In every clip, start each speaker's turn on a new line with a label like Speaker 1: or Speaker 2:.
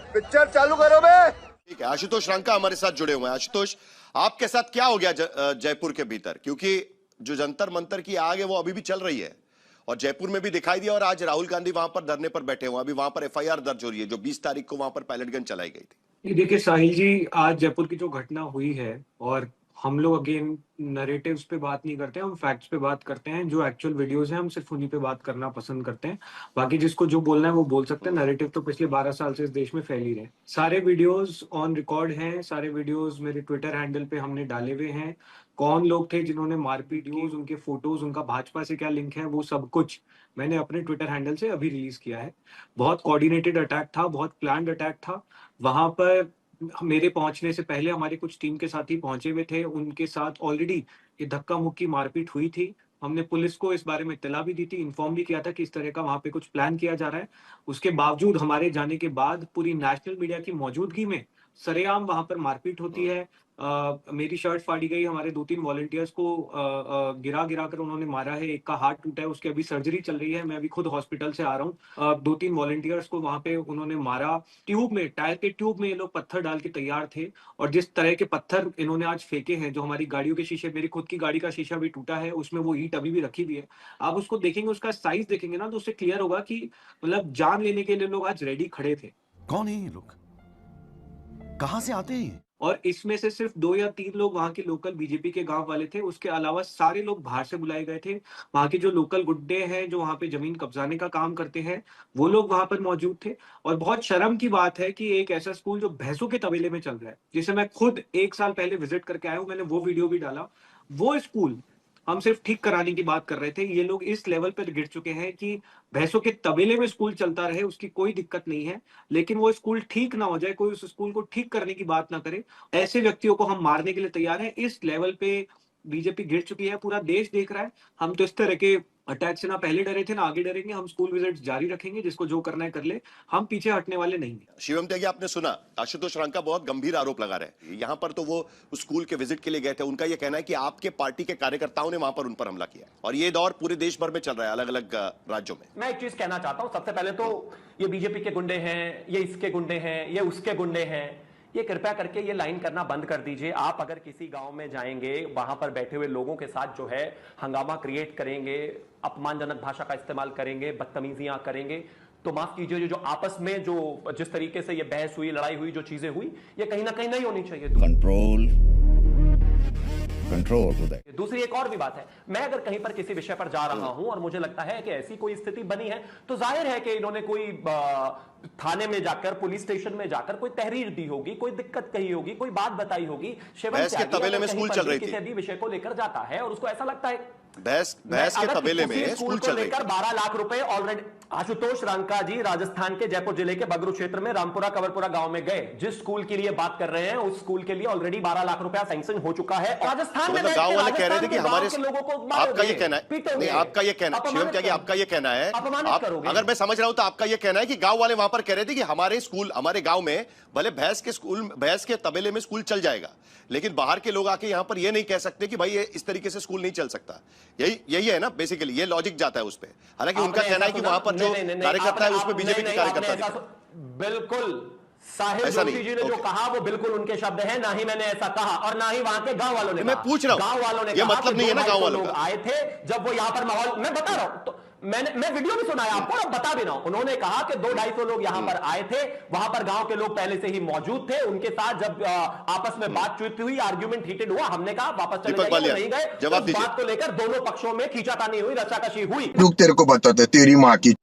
Speaker 1: Picture चालू करो बे।
Speaker 2: ठीक है, आशुतोष रंका हमारे साथ जुड़े हुए हैं। आशुतोष, आपके साथ क्या हो गया जयपुर के भीतर? क्योंकि जो जंतर मंतर की आग है वो अभी भी चल रही है और जयपुर में भी दिखाई दिया, और आज राहुल गांधी वहां पर धरने पर बैठे हुए। अभी वहां पर एफआईआर दर्ज हो रही है, जो 20 तारीख को वहां पर पैलेट गन चलाई गई थी।
Speaker 3: ये देखिए साहिल जी, आज जयपुर की जो घटना हुई है, और हम लोग अगेन नरेटिव्स पे बात नहीं करते हैं, हम फैक्ट्स पे बात करते हैं। जो एक्चुअल वीडियोस हैं हम सिर्फ उन्हीं पे बात करना पसंद करते हैं। बाकी जिसको जो बोलना है वो बोल सकते हैं। नरेटिव तो पिछले 12 साल से इस देश में फैल ही रहे हैं। सारे वीडियोस ऑन रिकॉर्ड हैं, सारे वीडियोस मेरे ट्विटर हैंडल पे हमने डाले हुए हैं। कौन लोग थे जिन्होंने मारपीट की, उनके फोटोज, उनका भाजपा से क्या लिंक है, वो सब कुछ मैंने अपने ट्विटर हैंडल से अभी रिलीज किया है। बहुत कोऑर्डिनेटेड अटैक था, बहुत प्लान्ड अटैक था। वहां पर मेरे पहुंचने से पहले हमारे कुछ टीम के साथी पहुंचे हुए थे, उनके साथ ऑलरेडी ये धक्का मुक्की मारपीट हुई थी। हमने पुलिस को इस बारे में इत्तला भी दी थी, इन्फॉर्म भी किया था कि इस तरह का वहां पे कुछ प्लान किया जा रहा है। उसके बावजूद हमारे जाने के बाद पूरी नेशनल मीडिया की मौजूदगी में सरेआम वहां पर मारपीट होती है। मेरी शर्ट फाड़ी गई, हमारे 2-3 वॉलंटियर्स को गिरा गिरा कर उन्होंने मारा है। एक का हाथ टूटा है, उसकी अभी सर्जरी चल रही है, मैं अभी खुद हॉस्पिटल से आ रहा हूँ। 2-3 वॉलंटियर्स को वहां पे उन्होंने मारा। ट्यूब में, टायर के ट्यूब में ये लोग पत्थर डाल के तैयार थे, और जिस तरह के पत्थर इन्होंने आज फेंके हैं, जो हमारी गाड़ियों के शीशे, मेरी खुद की गाड़ी का शीशा भी टूटा है, उसमें वो ईंट अभी भी रखी हुई है। आप उसको देखेंगे, उसका साइज देखेंगे ना, तो उससे क्लियर होगा कि मतलब जान लेने के लिए लोग आज रेडी खड़े थे।
Speaker 4: कौन है ये लोग? कहां से आते हैं?
Speaker 3: और इसमें से सिर्फ 2 या 3 लोग वहां के लोकल बीजेपी के गांव वाले थे, उसके अलावा सारे लोग बाहर से बुलाए गए थे। वहां के जो लोकल गुड्डे हैं, जो वहां पे जमीन कब्जाने का काम करते हैं, वो लोग वहां पर मौजूद थे। और बहुत शर्म की बात है कि एक ऐसा स्कूल जो भैंसों के तबेले में चल रहा है, जिसे मैं खुद 1 साल पहले विजिट करके आया हूँ, मैंने वो वीडियो भी डाला। वो स्कूल हम सिर्फ ठीक कराने की बात कर रहे थे, ये लोग इस लेवल पर गिर चुके हैं कि भैंसों के तबेले में स्कूल चलता रहे, उसकी कोई दिक्कत नहीं है, लेकिन वो स्कूल ठीक ना हो जाए, कोई उस स्कूल को ठीक करने की बात ना करे, ऐसे व्यक्तियों को हम मारने के लिए तैयार हैं। इस लेवल पे बीजेपी गिर चुकी है, पूरा देश देख रहा है। हम तो इस तरह के अटैक से ना पहले डरे थे, ना आगे डरेंगे। हम स्कूल विजिट जारी रखेंगे, जिसको जो करना है कर ले, हम पीछे हटने वाले नहीं हैं।
Speaker 2: शिवम त्यागी, आपने सुना आशुतोष रंका बहुत गंभीर आरोप लगा रहे हैं। यहां पर तो वो स्कूल के विजिट के लिए गए थे, उनका यह कहना है कि आपके पार्टी के कार्यकर्ताओं ने वहां पर उन पर हमला किया है, और ये दौर पूरे देश भर में चल रहा है, अलग अलग राज्यों में।
Speaker 5: मैं एक चीज कहना चाहता हूं, सबसे पहले तो ये बीजेपी के गुंडे हैं, ये इसके गुंडे हैं, ये उसके गुंडे हैं, ये कृपया करके ये लाइन करना बंद कर दीजिए। आप अगर किसी गांव में जाएंगे, वहां पर बैठे हुए लोगों के साथ जो है हंगामा क्रिएट करेंगे, अपमानजनक भाषा का इस्तेमाल करेंगे, बदतमीजियां करेंगे, तो माफ कीजिए, जो आपस में जो जिस तरीके से ये बहस हुई, लड़ाई हुई, जो चीजें हुई, ये कहीं ना कहीं नहीं होनी चाहिए।
Speaker 4: कंट्रोल
Speaker 5: दूसरी एक और भी बात है, मैं अगर कहीं पर किसी विषय पर जा रहा हूं और मुझे लगता है कि ऐसी कोई स्थिति बनी है, तो जाहिर है कि इन्होंने कोई थाने में जाकर, पुलिस स्टेशन में जाकर कोई तहरीर दी होगी, कोई दिक्कत कही होगी, कोई बात बताई होगी।
Speaker 2: भैंस के तबेले में स्कूल चल रही थी,
Speaker 5: किसी भी विषय को लेकर जाता है और उसको ऐसा लगता है
Speaker 2: भैंस के तबेले में स्कूल चल रही थी,
Speaker 5: 12 लाख रुपए ऑलरेडी। आशुतोष रंका जी राजस्थान के जयपुर जिले के बगरू क्षेत्र में रामपुरा कवरपुरा गांव में गए, जिस स्कूल के लिए बात कर रहे हैं, उस स्कूल के लिए ऑलरेडी 12 लाख रुपया सैंक्शन हो चुका है। राजस्थान में
Speaker 2: गांव वाले कह रहे थे कि हमारे
Speaker 5: लोगों को
Speaker 2: आपका ये कहना है, नहीं आपका ये कहना, शिवम त्यागी आपका ये कहना है, अगर मैं समझ रहा हूं तो आपका ये कहना है कि गांव वाले वहां पर कह रहे थे कि हमारे स्कूल, हमारे गांव में भले भैंस के तबेले में स्कूल चल जाएगा, लेकिन बाहर के लोग आके यहां पर ये नहीं कह सकते कि भाई ये इस तरीके से स्कूल नहीं चल सकता। यही है ना बेसिकली, ये लॉजिक जाता है उस पे। हालांकि उनका कहना है कि वहां पर जो कार्यकर्ता है उसमें बीजेपी के कार्यकर्ता,
Speaker 5: बिल्कुल साहिल जोशी जी ने जो कहा वो बिल्कुल उनके शब्द हैं, ना ही मैंने ऐसा कहा और ना ही वहां के गांव वालों ने।
Speaker 2: मैं पूछ रहा हूं,
Speaker 5: गांव वालों ने
Speaker 2: ये मतलब नहीं है ना गांव वालों का।
Speaker 5: आए थे जब वो यहां पर माहौल, मैं बता रहा हूं, तो मैं वीडियो भी सुनाया आपको और बता भी रहा हूं। उन्होंने कहा कि 200-250 लोग यहां पर आए थे, वहां पर गांव के लोग पहले से ही मौजूद थे, उनके साथ जब आपस में बातचीत हुई, आर्ग्यूमेंट हीटेड हुआ, हमने कहा वापस चले जाइए, नहीं गए। जवाब दीजिए। बात को लेकर दोनों पक्षों में खींचातानी हुई, रस्साकशी हुई।
Speaker 1: रुक, तेरे को बताते तेरी माँ की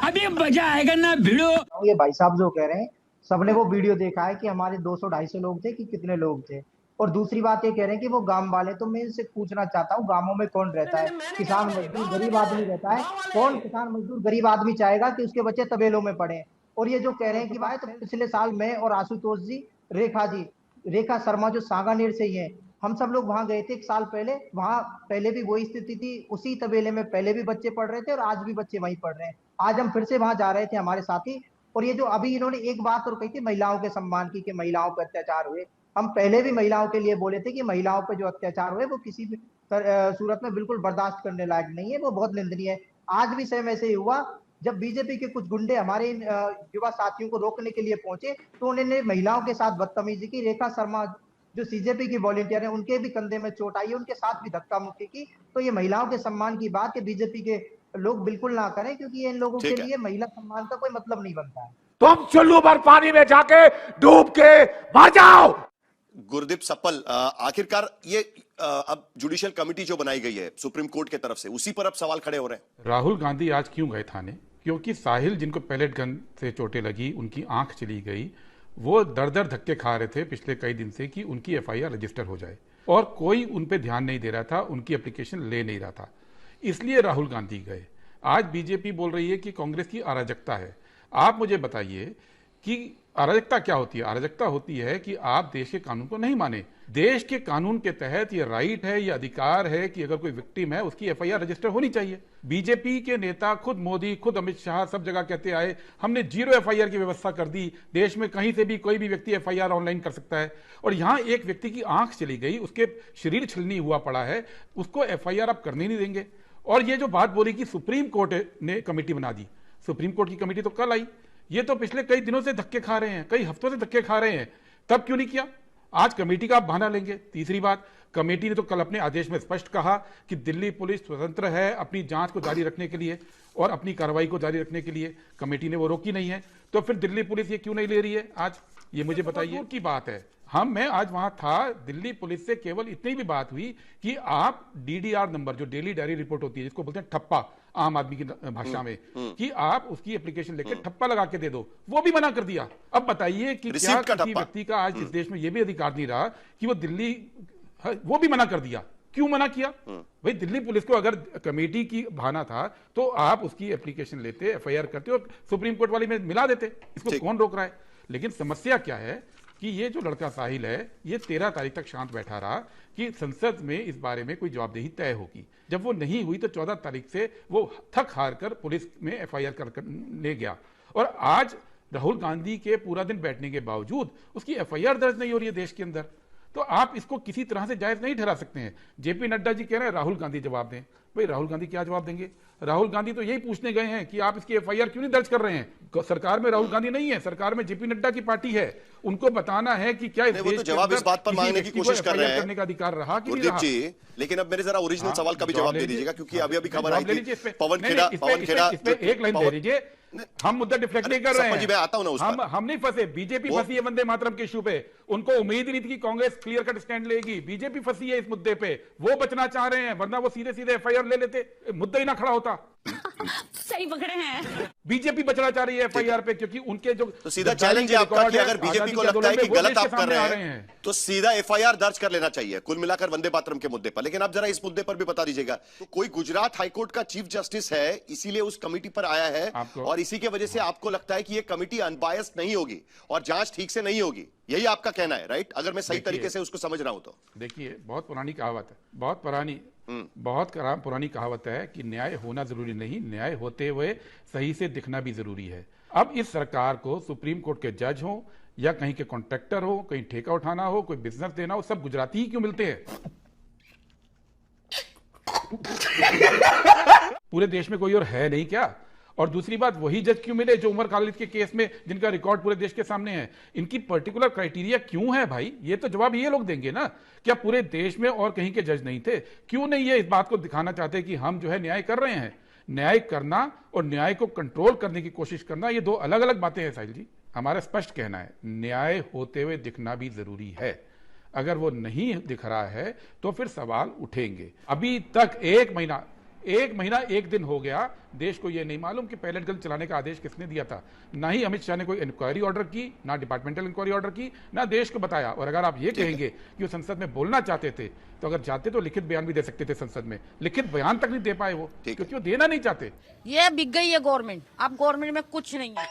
Speaker 6: अभी मजा आएगा ना भिड़ो।
Speaker 7: ये भाई साहब जो कह रहे हैं, सबने वो वीडियो देखा है कि हमारे 200-250 लोग थे कि कितने लोग थे। और दूसरी बात ये कह रहे हैं कि वो गांव वाले, तो मैं इनसे पूछना चाहता हूँ, गांवों में कौन रहता है? किसान मजदूर गरीब आदमी रहता है। कौन किसान मजदूर गरीब आदमी चाहेगा कि उसके बच्चे तबेलों में पढ़े? और ये जो कह रहे हैं कि भाई, तो पिछले साल मैं और आशुतोष जी, रेखा शर्मा जो सांगानेर से ही है, हम सब लोग वहां गए थे 1 साल पहले। वहां पहले भी वही स्थिति थी, उसी तबेले में पहले भी बच्चे पढ़ रहे थे और आज भी बच्चे वहीं पढ़ रहे हैं। आज हम फिर से वहां जा रहे थे, हमारे साथी। और ये जो अभी इन्होंने एक बात और कही थी महिलाओं के सम्मान की, कि महिलाओं पर अत्याचार हुए, हम पहले भी महिलाओं के लिए बोले थे कि महिलाओं पर जो अत्याचार हुए वो किसी भी सूरत में बिल्कुल बर्दाश्त करने लायक नहीं है, वो बहुत निंदनीय है। आज भी सेम ऐसे ही हुआ, जब बीजेपी के कुछ गुंडे हमारे युवा साथियों को रोकने के लिए पहुंचे तो उन्होंने महिलाओं के साथ बदतमीजी की। रेखा शर्मा जो सीजेपी की वॉलंटियर है, उनके भी कंधे में चोट आई है, उनके साथ भी धक्का मुक्की की। तो ये महिलाओं के सम्मान की बात है, बीजेपी के लोग बिल्कुल ना करें, क्योंकि ये इन लोगों के लिए महिला सम्मान का कोई मतलब नहीं बनता है।
Speaker 8: तुम चुल्लू भर पानी में जाके डूब के मर जाओ।
Speaker 2: गुरदीप सप्पल, आखिरकार ये अब जुडिशियल कमेटी जो बनाई गई है सुप्रीम कोर्ट की तरफ से, उसी पर अब सवाल खड़े हो रहे हैं।
Speaker 9: राहुल गांधी आज क्यों गए थाने? क्योंकि साहिल जिनको पैलेट गन से चोटें लगी, उनकी आंख चली गई, वो दर दर धक्के खा रहे थे पिछले कई दिन से कि उनकी एफआईआर रजिस्टर हो जाए, और कोई उन पे ध्यान नहीं दे रहा था, उनकी एप्लीकेशन ले नहीं रहा था। इसलिए राहुल गांधी गए। आज बीजेपी बोल रही है कि कांग्रेस की अराजकता है। आप मुझे बताइए कि अराजकता क्या होती है? अराजकता होती है कि आप देश के कानून को नहीं माने। देश के कानून के तहत ये राइट है, ये अधिकार है कि अगर कोई विक्टिम है उसकी एफआईआर रजिस्टर होनी चाहिए। बीजेपी के नेता, खुद मोदी, खुद अमित शाह सब जगह कहते आए हमने 0 एफआईआर की व्यवस्था कर दी, देश में कहीं से भी कोई भी व्यक्ति एफआईआर ऑनलाइन कर सकता है। और यहां एक व्यक्ति की आंख चली गई, उसके शरीर छलनी हुआ पड़ा है, उसको एफआईआर आप करने नहीं देंगे। और ये जो बात बोली कि सुप्रीम कोर्ट ने कमेटी बना दी, सुप्रीम कोर्ट की कमेटी तो कल आई, ये तो पिछले कई दिनों से धक्के खा रहे हैं, कई हफ्तों से धक्के खा रहे हैं, तब क्यों नहीं किया? आज कमेटी का आप बहाना लेंगे। तीसरी बात, कमेटी ने तो कल अपने आदेश में स्पष्ट कहा कि दिल्ली पुलिस स्वतंत्र है अपनी जांच को जारी रखने के लिए और अपनी कार्रवाई को जारी रखने के लिए। कमेटी ने वो रोकी नहीं है, तो फिर दिल्ली पुलिस ये क्यों नहीं ले रही है आज? ये मुझे बताइए। की बात है, मैं आज वहां था, दिल्ली पुलिस से केवल इतनी भी बात हुई कि आप डीडीआर नंबर, जो डेली डायरी रिपोर्ट होती है, जिसको बोलते हैं ठप्पा आम आदमी की भाषा में, कि आप उसकी एप्लीकेशन लेकर ठप्पा लगा के दे दो, वो भी मना कर दिया। अब बताइए कि क्या किसी व्यक्ति का आज इस देश में ये भी अधिकार नहीं रहा कि वो दिल्ली, वो भी मना कर दिया। क्यों मना किया? भाई दिल्ली पुलिस को अगर कमेटी की बहाना था तो आप उसकी एप्लीकेशन लेते, एफआईआर करते और सुप्रीम कोर्ट वाली में मिला देते। इसको कौन रोक रहा है? लेकिन समस्या क्या है कि ये जो लड़का साहिल है, ये 13 तारीख तक शांत बैठा रहा कि संसद में इस बारे में कोई जवाबदेही तय होगी। जब वो नहीं हुई तो 14 तारीख से वो थक हार कर पुलिस में एफआईआर कर ले गया, और आज राहुल गांधी के पूरा दिन बैठने के बावजूद उसकी एफआईआर दर्ज नहीं हो रही है देश के अंदर। तो आप इसको किसी तरह से जायज नहीं ठहरा सकते हैं। जेपी नड्डा जी कह रहे हैं राहुल गांधी जवाब दें। भाई राहुल गांधी क्या जवाब देंगे? राहुल गांधी तो यही पूछने गए हैं कि आप इसकी एफआईआर क्यों नहीं दर्ज कर रहे हैं। सरकार में राहुल गांधी नहीं है, सरकार में जेपी नड्डा की पार्टी है। उनको बताना है कि क्या
Speaker 2: वो तो जवाब इस बात पर मांगने की कोशिश कर रहे हैं
Speaker 9: करने का अधिकार रहा कि नहीं
Speaker 2: गुरदीप
Speaker 9: रहा।
Speaker 2: जी, लेकिन अब मेरे जरा ओरिजिनल सवाल का भी जवाब दे दीजिएगा, क्योंकि अभी अभी खबर आई थी पवन खेड़ा
Speaker 9: एक लाइन दे दीजिए। हम मुद्दा डिफ्लेक्ट नहीं कर रहे हैं।
Speaker 2: मैं आता हूं ना उस पर।
Speaker 9: हम नहीं फंसे। बीजेपी फंसी है वंदे मातरम के इशू पे। उनको उम्मीद ही नहीं थी कि कांग्रेस क्लियर कट स्टैंड लेगी। बीजेपी फंसी है इस मुद्दे पे, वो बचना चाह रहे हैं, वरना वो सीधे सीधे एफआईआर ले लेते, मुद्दा ही ना खड़ा होता।
Speaker 6: सही पकड़े हैं।
Speaker 9: बीजेपी बचना चाह रही है एफआईआर पे, क्योंकि उनके जो
Speaker 2: तो सीधा चैलेंज है आपका कि अगर बीजेपी को लगता है कि गलत आप कर रहे हैं तो सीधा एफआईआर दर्ज कर लेना चाहिए कुल मिलाकर वंदे मातरम के मुद्दे पर। लेकिन आप जरा इस मुद्दे पर भी बता दीजिएगा, तो कोई गुजरात हाईकोर्ट का चीफ जस्टिस है, इसीलिए उस कमेटी पर आया है, और इसी की वजह से आपको लगता है कि ये कमेटी अनबायस्ड नहीं होगी और जांच ठीक से नहीं होगी, यही आपका कहना है, राइट? अगर मैं सही तरीके से उसको समझ रहा हूं तो।
Speaker 9: देखिए, बहुत पुरानी कहावत है, बहुत पुरानी कहावत है कि न्याय होना जरूरी नहीं, न्याय होते हुए सही से दिखना भी जरूरी है। अब इस सरकार को सुप्रीम कोर्ट के जज हो या कहीं के कॉन्ट्रैक्टर हो, कहीं ठेका उठाना हो, कोई बिजनेस देना हो, सब गुजराती ही क्यों मिलते हैं? पूरे देश में कोई और है नहीं क्या? और दूसरी बात, वही जज क्यों मिले जो उमर खालिद के केस में, जिनका रिकॉर्ड पूरे देश के सामने है? इनकी पर्टिकुलर क्राइटेरिया क्यों है भाई? ये तो जवाब ये लोग देंगे ना। क्या पूरे देश में और कहीं के जज नहीं थे? क्यों नहीं ये इस बात को दिखाना चाहते कि हम जो है न्याय कर रहे हैं? न्याय करना और न्याय को कंट्रोल करने की कोशिश करना, ये दो अलग अलग बातें हैं साहिल जी। हमारा स्पष्ट कहना है, न्याय होते हुए दिखना भी जरूरी है। अगर वो नहीं दिख रहा है तो फिर सवाल उठेंगे। अभी तक एक महीना 1 दिन हो गया, देश को यह नहीं मालूम कि पैलेट गन चलाने का आदेश किसने दिया था। ना ही अमित शाह ने कोई इंक्वायरी ऑर्डर की, ना डिपार्टमेंटल इंक्वायरी ऑर्डर की, ना देश को बताया। और अगर आप ये कहेंगे कि वो संसद में बोलना चाहते थे, तो अगर चाहते तो लिखित बयान भी दे सकते थे संसद में। लिखित बयान तक नहीं दे पाए वो, क्योंकि वो देना नहीं चाहते।
Speaker 10: ये बिक गई है गवर्नमेंट, अब गवर्नमेंट में कुछ नहीं है।